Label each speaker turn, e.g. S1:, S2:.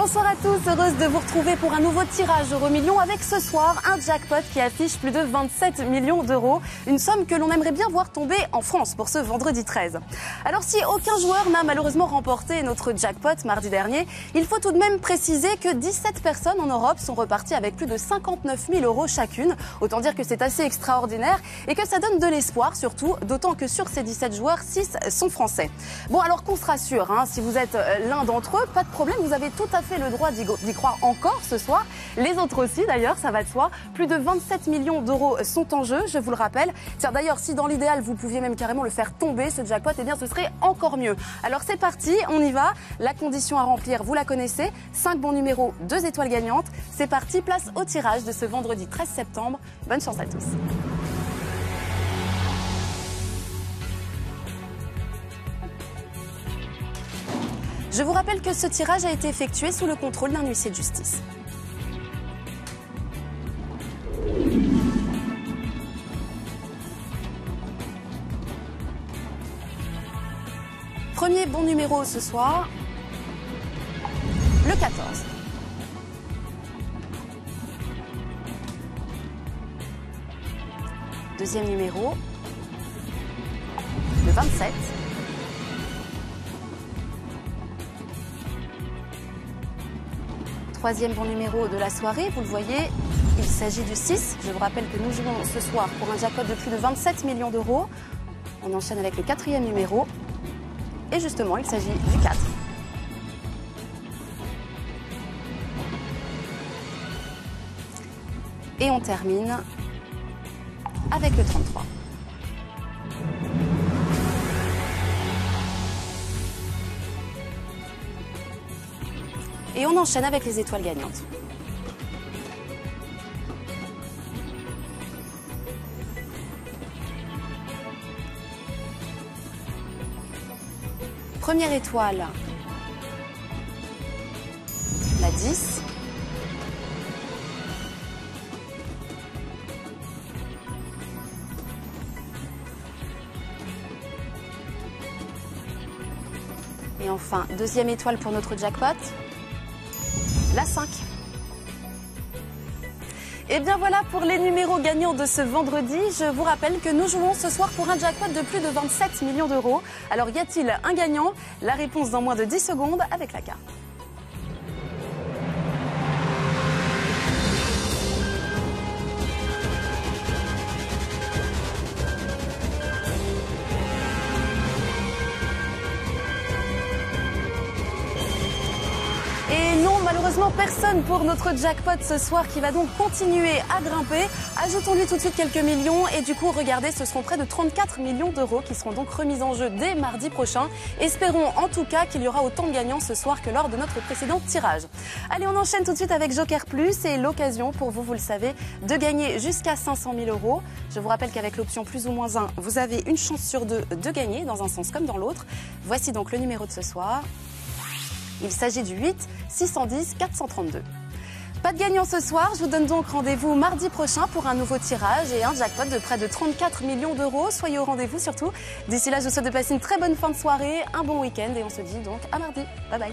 S1: Bonsoir à tous, heureuse de vous retrouver pour un nouveau tirage EuroMillions avec ce soir un jackpot qui affiche plus de 27 millions d'euros. Une somme que l'on aimerait bien voir tomber en France pour ce vendredi 13. Alors si aucun joueur n'a malheureusement remporté notre jackpot mardi dernier, il faut tout de même préciser que 17 personnes en Europe sont reparties avec plus de 59 000 euros chacune. Autant dire que c'est assez extraordinaire et que ça donne de l'espoir surtout, d'autant que sur ces 17 joueurs, 6 sont français. Bon alors qu'on se rassure, si vous êtes l'un d'entre eux, pas de problème, vous avez tout à fait le droit d'y croire encore ce soir. Les autres aussi d'ailleurs, ça va de soi. Plus de 27 millions d'euros sont en jeu, je vous le rappelle. Tiens d'ailleurs, si dans l'idéal vous pouviez même carrément le faire tomber ce jackpot, eh bien ce serait encore mieux. Alors c'est parti, on y va. La condition à remplir, vous la connaissez. 5 bons numéros, 2 étoiles gagnantes. C'est parti, place au tirage de ce vendredi 13 septembre. Bonne chance à tous. Je vous rappelle que ce tirage a été effectué sous le contrôle d'un huissier de justice. Premier bon numéro ce soir, le 14. Deuxième numéro, le 27. Troisième bon numéro de la soirée, vous le voyez, il s'agit du 6. Je vous rappelle que nous jouons ce soir pour un jackpot de plus de 27 millions d'euros. On enchaîne avec le quatrième numéro. Et justement, il s'agit du 4. Et on termine avec le 33. Et on enchaîne avec les étoiles gagnantes. Première étoile, la 10. Et enfin, deuxième étoile pour notre jackpot, la 5. Et bien voilà pour les numéros gagnants de ce vendredi. Je vous rappelle que nous jouons ce soir pour un jackpot de plus de 27 millions d'euros. Alors y a-t-il un gagnant? La réponse dans moins de 10 secondes avec la carte. Et non, malheureusement, personne pour notre jackpot ce soir qui va donc continuer à grimper. Ajoutons-lui tout de suite quelques millions et du coup, regardez, ce seront près de 34 millions d'euros qui seront donc remis en jeu dès mardi prochain. Espérons en tout cas qu'il y aura autant de gagnants ce soir que lors de notre précédent tirage. Allez, on enchaîne tout de suite avec Joker Plus et l'occasion pour vous, vous le savez, de gagner jusqu'à 500 000 euros. Je vous rappelle qu'avec l'option plus ou moins 1, vous avez une chance sur 2 de gagner dans un sens comme dans l'autre. Voici donc le numéro de ce soir. Il s'agit du 8 610 432. Pas de gagnant ce soir, je vous donne donc rendez-vous mardi prochain pour un nouveau tirage et un jackpot de près de 34 millions d'euros. Soyez au rendez-vous surtout. D'ici là, je vous souhaite de passer une très bonne fin de soirée, un bon week-end et on se dit donc à mardi. Bye bye.